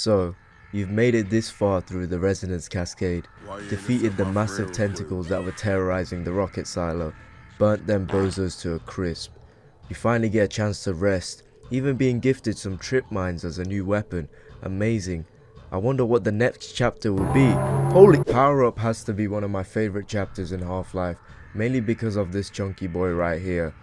So, you've made it this far through the Resonance Cascade, defeated the massive tentacles that were terrorizing the rocket silo, burnt them bozos to a crisp. You finally get a chance to rest, even being gifted some trip mines as a new weapon. Amazing. I wonder what the next chapter will be. Holy power up has to be one of my favorite chapters in Half-Life, mainly because of this chunky boy right here.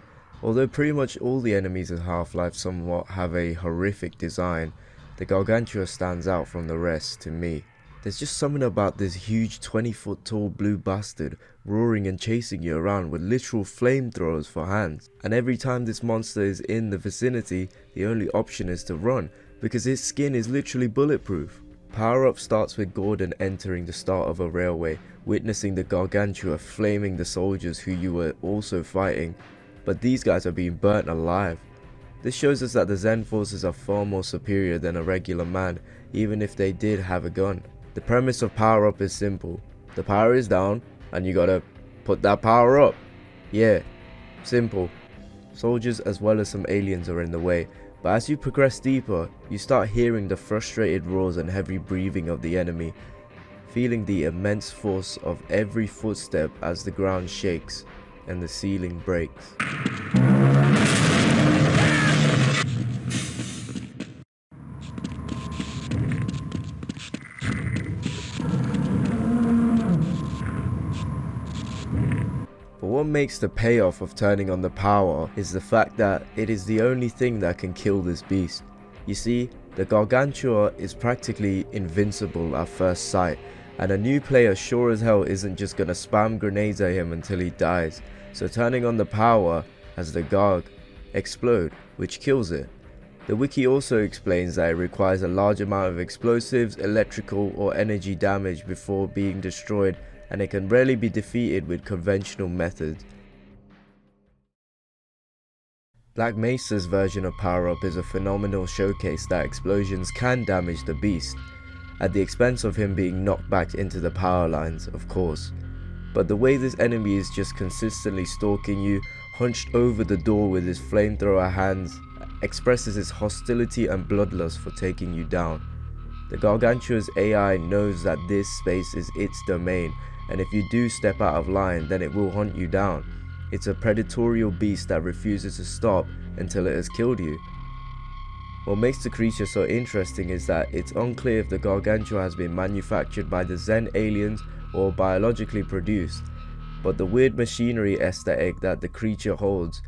Although pretty much all the enemies in Half-Life somewhat have a horrific design, the Gargantua stands out from the rest to me. There's just something about this huge 20-foot tall blue bastard roaring and chasing you around with literal flamethrowers for hands. And every time this monster is in the vicinity, the only option is to run, because his skin is literally bulletproof. Power up starts with Gordon entering the start of a railway, witnessing the Gargantua flaming the soldiers who you were also fighting, but these guys are being burnt alive. This shows us that the Zen forces are far more superior than a regular man, even if they did have a gun. The premise of power up is simple. The power is down, and you gotta put that power up. Yeah, simple. Soldiers as well as some aliens are in the way, but as you progress deeper, you start hearing the frustrated roars and heavy breathing of the enemy, feeling the immense force of every footstep as the ground shakes and the ceiling breaks. But what makes the payoff of turning on the power is the fact that it is the only thing that can kill this beast. You see, the Gargantua is practically invincible at first sight, and a new player sure as hell isn't just gonna spam grenades at him until he dies, so turning on the power has the Garg explode, which kills it. The wiki also explains that it requires a large amount of explosives, electrical or energy damage before being destroyed, and it can rarely be defeated with conventional methods. Black Mesa's version of Power Up is a phenomenal showcase that explosions can damage the beast, at the expense of him being knocked back into the power lines, of course. But the way this enemy is just consistently stalking you, hunched over the door with his flamethrower hands, expresses its hostility and bloodlust for taking you down. The Gargantua's AI knows that this space is its domain, and if you do step out of line, then it will hunt you down. It's a predatorial beast that refuses to stop until it has killed you. What makes the creature so interesting is that it's unclear if the Gargantua has been manufactured by the Zen aliens or biologically produced, but the weird machinery aesthetic that the creature holds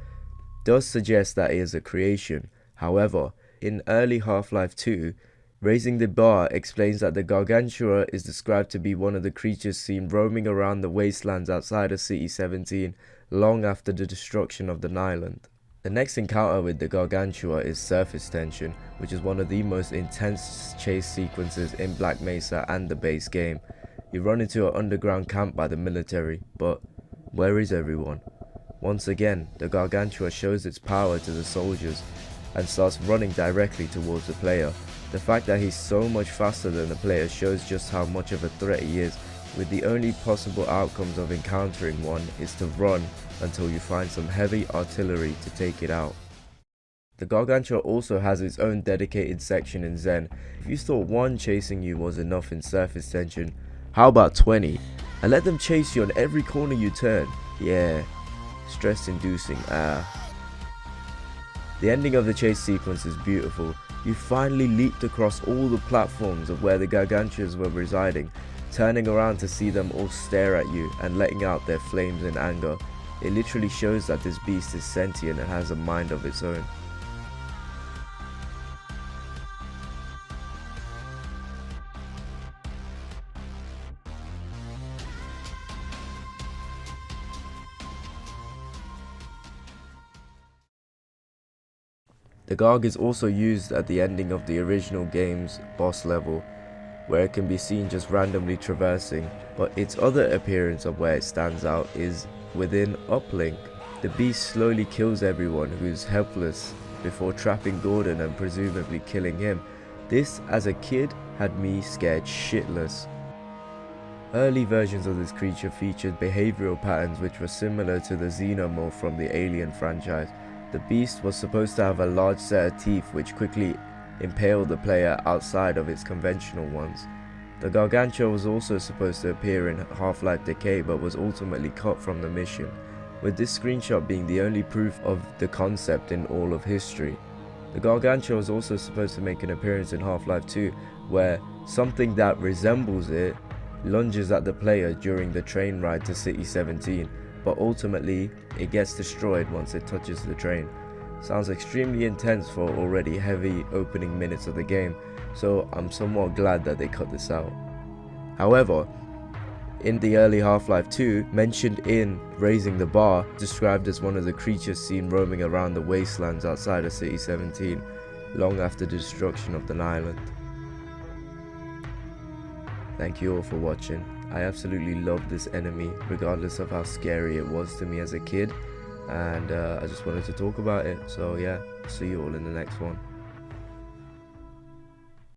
does suggest that it is a creation. However, in early Half-Life 2, Raising the Bar explains that the Gargantua is described to be one of the creatures seen roaming around the wastelands outside of City 17 long after the destruction of the Nyland. The next encounter with the Gargantua is Surface Tension, which is one of the most intense chase sequences in Black Mesa and the base game. You run into an underground camp by the military, but where is everyone? Once again, the Gargantua shows its power to the soldiers and starts running directly towards the player. The fact that he's so much faster than the player shows just how much of a threat he is, with the only possible outcomes of encountering one is to run until you find some heavy artillery to take it out. The Gargantua also has its own dedicated section in Zen. If you thought one chasing you was enough in Surface Tension, how about 20? And let them chase you on every corner you turn. Yeah, stress inducing, The ending of the chase sequence is beautiful. You finally leaped across all the platforms of where the Gargantuas were residing, turning around to see them all stare at you and letting out their flames in anger. It literally shows that this beast is sentient and has a mind of its own. The Garg is also used at the ending of the original game's boss level, where it can be seen just randomly traversing, but its other appearance of where it stands out is within Uplink. The beast slowly kills everyone who's helpless before trapping Gordon and presumably killing him. This, as a kid, had me scared shitless. Early versions of this creature featured behavioral patterns which were similar to the Xenomorph from the Alien franchise. The beast was supposed to have a large set of teeth which quickly impale the player outside of its conventional ones. The Gargantua was also supposed to appear in Half-Life Decay but was ultimately cut from the mission, with this screenshot being the only proof of the concept in all of history. The Gargantua was also supposed to make an appearance in Half-Life 2, where something that resembles it lunges at the player during the train ride to City 17, but ultimately it gets destroyed once it touches the train. Sounds extremely intense for already heavy opening minutes of the game, so I'm somewhat glad that they cut this out. However, in the early Half-Life 2, mentioned in Raising the Bar, described as one of the creatures seen roaming around the wastelands outside of City 17, long after the destruction of the island. Thank you all for watching. I absolutely loved this enemy, regardless of how scary it was to me as a kid, and I just wanted to talk about it. So yeah, see you all in the next one.